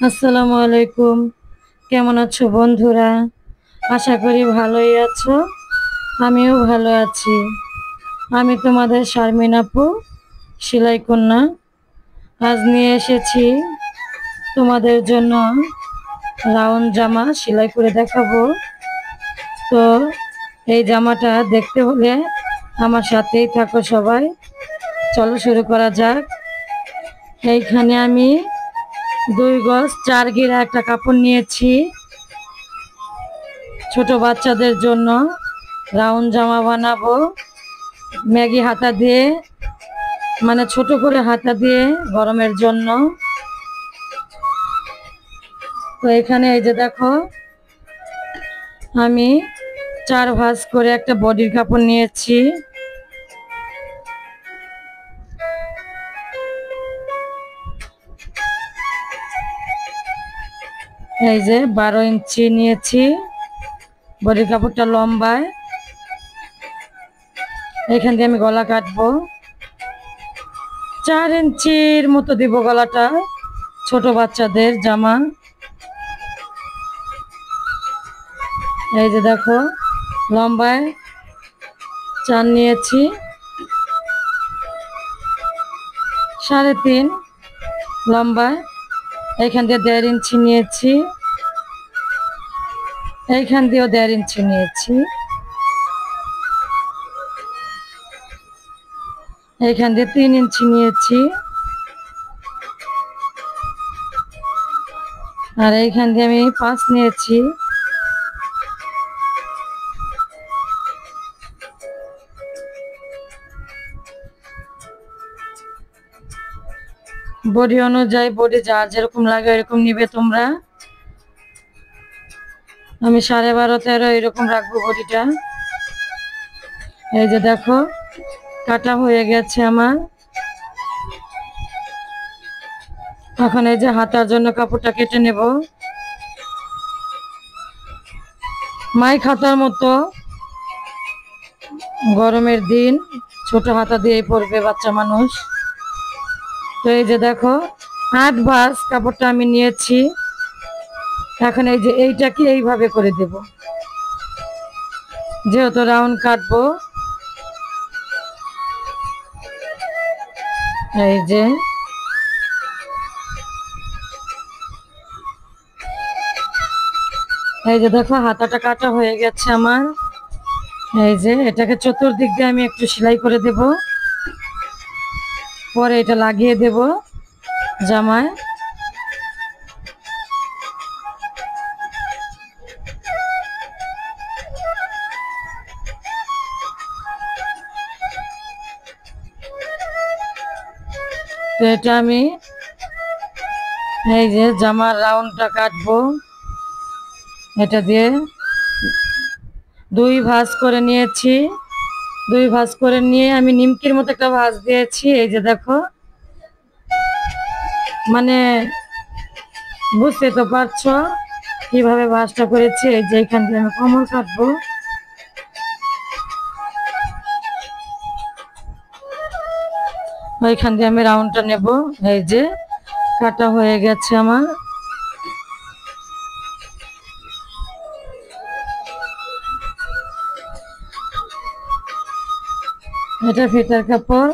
আসসালামু আলাইকুম। কেমন আছো বন্ধুরা? আশা করি ভালোই আছো। আমিও ভালো আছি। আমি তোমাদের শারমিন আপু, সেলাই কন্যা। আজ নিয়ে এসেছি তোমাদের জন্য রাউন্ড জামা সেলাই করে দেখাবো। তো এই জামাটা দেখতে হলে আমার সাথেই থাকো সবাই। চলো শুরু করা যাক। এইখানে আমি 2 গজ 4 ঘেরা একটা কাপড় নিয়েছি ছোট বাচ্চাদের জন্য রাউন্ড জামা বানাবো। ম্যাগি হাতা দিয়ে, মানে ছোট করে হাতা দিয়ে গরমের জন্য। তো এখানে এই যে দেখো, আমি 4 ভাঁজ করে একটা বডির কাপড় নিয়েছি। এই যে 12 ইঞ্চি নিয়েছি বডির কাপড়টা লম্বায়। এখান দিয়ে আমি গলা কাটবো। 4 ইঞ্চির মতো দিব গলাটা, ছোট বাচ্চাদের জামা। এই যে দেখো, লম্বায় 4 নিয়েছি, 3.5 লম্বায়। এইখান দিয়ে 1.5 ইঞ্চি নিয়েছি, এইখান দিয়েও 1.5 ইঞ্চি নিয়েছি, এইখান দিয়ে 3 ইঞ্চি নিয়েছি, আর এইখান দিয়ে আমি 5 নিয়েছি। বডি অনুযায়ী, বডি যার যেরকম লাগে এরকম নিবে তোমরা। আমি 12.5-13 এরকম রাখবো বডিটা। এই যে দেখো, কাটা হয়ে গেছে আমার। এখন এই যে হাতার জন্য কাপড়টা কেটে নেব। মাই খাতার মতো, গরমের দিন ছোট হাতা দিয়ে পরবে বাচ্চা মানুষ। তো এই যে দেখো, 8 ভাঁজ কাপড়টা আমি নিয়েছি। এখন এই যে এইটাকে এইভাবে করে দেব, যেহেতু রাউন্ড কাটবো। এই যে দেখো, হাতাটা কাটা হয়ে গেছে আমার। এই যে এটাকে চতুর্দিক দিয়ে আমি একটু সেলাই করে দেব, পরে এটা লাগিয়ে দেব জামায়। তো এটা আমি এই যে জামার রাউন্ডটা কাটবো। এটা দিয়ে 2 ভাঁজ করে নিয়েছি। 2 ভাঁজ করে নিয়ে আমি নিমকির মতো একটা ভাঁজ দিয়েছি। এই যে দেখো, মানে বুঝতে তো পারছো কিভাবে ভাঁজটা করেছি। এই যে এখান দিয়ে আমি কোমর কাটবো। ওইখান দিয়ে আমি রাউন্ডটা নেব। এই যে কাটা হয়ে গেছে আমার। এটা ফিতার কাপড়।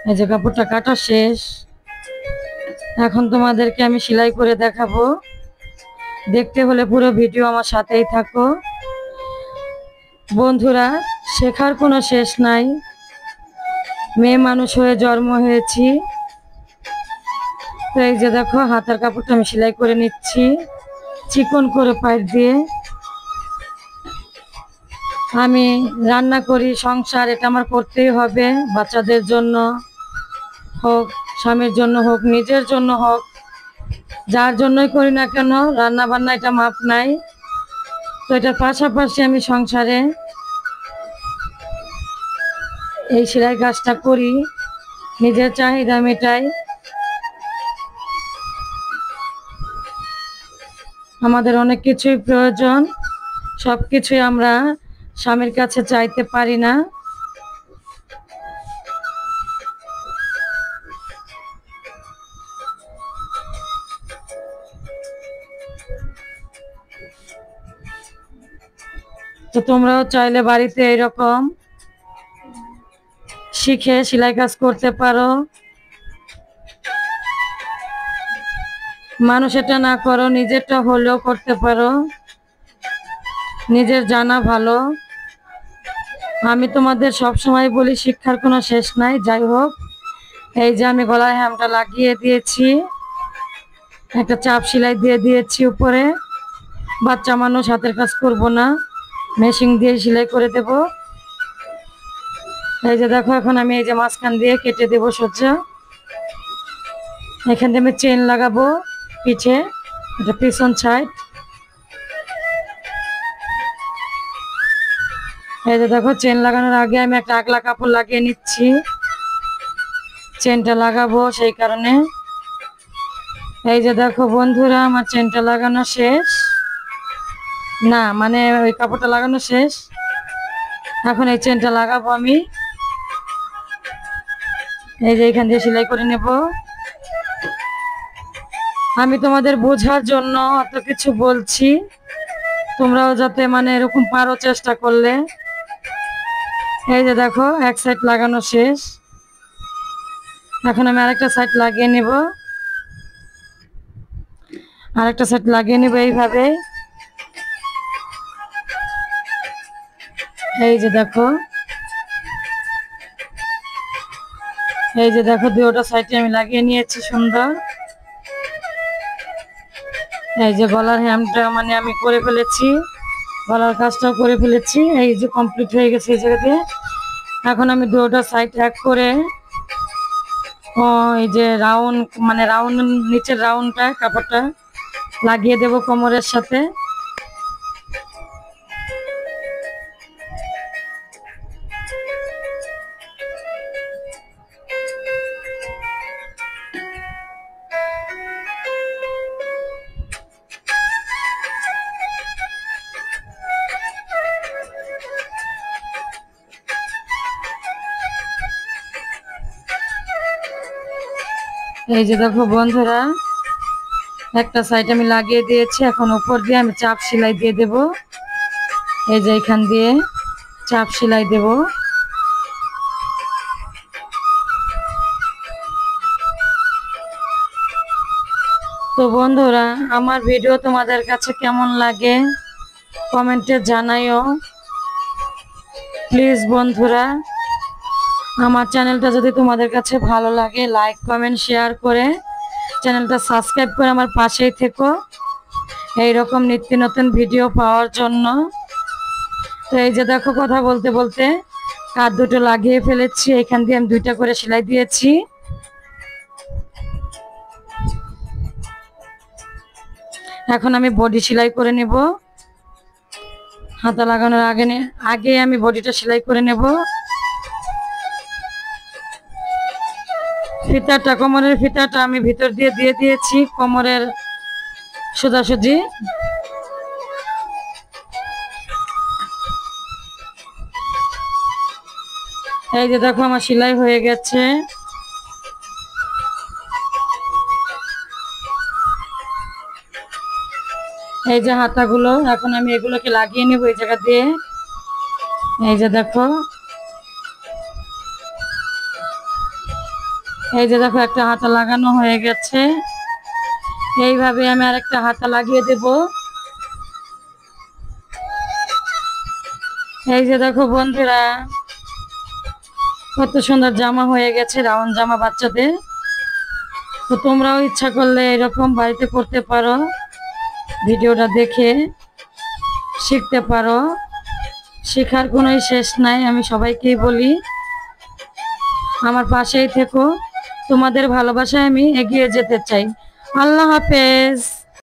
এই যে কাপড়টা কাটা শেষ। এখন তোমাদেরকে আমি সেলাই করে দেখাবো। দেখতে হলে পুরো ভিডিও আমার সাথেই থাকো বন্ধুরা। শেখার কোনো শেষ নাই। মেয়ে মানুষ হয়ে জন্ম হয়েছি। তো এই যে দেখো, হাতার কাপড়টা আমি সেলাই করে নিচ্ছি চিকন করে পাইপ দিয়ে। আমি রান্না করি, সংসার, এটা আমার করতেই হবে। বাচ্চাদের জন্য হোক, স্বামীর জন্য হোক, নিজের জন্য হোক, যার জন্যই করি না কেন, রান্না বান্না এটা মাপ নাই। তো এটার পাশাপাশি আমি সংসারে এই সেলাই কাজটা করি, নিজের চাহিদা মেটাই। আমাদের অনেক কিছুই প্রয়োজন, সব কিছুই আমরা স্বামীর কাছে চাইতে পারি না। তো তোমরাও চাইলে বাড়িতে এরকম শিখে সেলাই কাজ করতে পারো। মানুষেরটা না করো, নিজেরটা হলেও করতে পারো, নিজের জানা ভালো। আমি তোমাদের সব সময় বলি শিক্ষার কোনো শেষ নাই। যাই হোক, এই যে আমি গলায় হ্যামটা লাগিয়ে দিয়েছি, একটা চাপ সেলাই দিয়ে দিয়েছি উপরে। বাচ্চা মানুষ, হাতের কাজ করব না, মেশিন দিয়ে সেলাই করে দেব। এই যে দেখো, এখন আমি এই যে মাঝখান দিয়ে কেটে দেব সোজা। এখান থেকে আমি চেন লাগাবো পিঠে, এটা পিছন সাইড। এই যে দেখো, চেন লাগানোর আগে আমি একটা আগলা কাপড় লাগিয়ে নিচ্ছি, চেনটা লাগাবো সেই কারণে। এই যে দেখো বন্ধুরা, আমার চেনটা লাগানো শেষ, না মানে ওই কাপড়টা লাগানো শেষ। এখন এই চেনটা লাগাবো আমি। এই যে এখান দিয়ে সেলাই করে নেব। আমি তোমাদের বোঝার জন্য অত কিছু বলছি, তোমরাও যাতে মানে এরকম পারো চেষ্টা করলে। এই যে দেখো, এক সাইড লাগানো শেষ, এখন আমি আরেকটা সাইড লাগিয়ে নেব। আরেকটা সাইড লাগিয়ে নেব এইভাবে। এই যে দেখো, এই যে দেখো, দুটো সাইডে আমি লাগিয়ে নিয়েছি সুন্দর। এই যে গলার হ্যামটা মানে আমি করে ফেলেছি, গলার কাজটাও করে ফেলেছি। এই যে কমপ্লিট হয়ে গেছে এই জায়গা দিয়ে। এখন আমি দুটো সাইড এক করে এই যে রাউন্ড মানে রাউন্ড নিচের রাউন্ডটা কাপড়টা লাগিয়ে দেব কোমরের সাথে। এই যে দেখো বন্ধুরা, একটা সাইড আমি লাগিয়ে দিয়েছি, এখন উপর দিয়ে আমি চাপ সেলাই দিয়ে দেব। এই যে এখান দিয়ে চাপ সেলাই দেব। তো বন্ধুরা, আমার ভিডিও তোমাদের কাছে কেমন লাগে কমেন্টে জানাইও প্লিজ। বন্ধুরা, আমার চ্যানেলটা যদি তোমাদের কাছে ভালো লাগে, লাইক কমেন্ট শেয়ার করে চ্যানেলটা সাবস্ক্রাইব করে আমার পাশেই থেকো এইরকম নিত্য নতুন ভিডিও পাওয়ার জন্য। তো এই যে দেখো, কথা বলতে বলতে কাঁধ দুটো লাগিয়ে ফেলেছি, এখান দিয়ে আমি দুইটা করে সেলাই দিয়েছি। এখন আমি বডি সেলাই করে নেব। হাতা লাগানোর আগে আমি বডিটা সেলাই করে নেব। ফিতাটা, কোমরের ফিতাটা আমি ভিতর দিয়ে দিয়েছি কোমরের সোজাসুজি। এই যে দেখো, আমার সেলাই হয়ে গেছে। এই যে হাতাগুলো, এখন আমি এগুলোকে লাগিয়ে নেব এই জায়গা দিয়ে। এই যে দেখো, এই যে দেখো, একটা হাতা লাগানো হয়ে গেছে। এইভাবে আমি আরেকটা হাতা লাগিয়ে দেব। এই যে দেখো বন্ধুরা, কত সুন্দর জামা হয়ে গেছে, রাউন্ড জামা বাচ্চাদের। তো তোমরাও ইচ্ছা করলে এরকম বাড়িতে করতে পারো, ভিডিওটা দেখে শিখতে পারো। শেখার কোনো শেষ নাই, আমি সবাইকেই বলি আমার পাশেই থেকো, তোমাদের ভালোবাসায় আমি এগিয়ে যেতে চাই। আল্লাহ হাফেজ।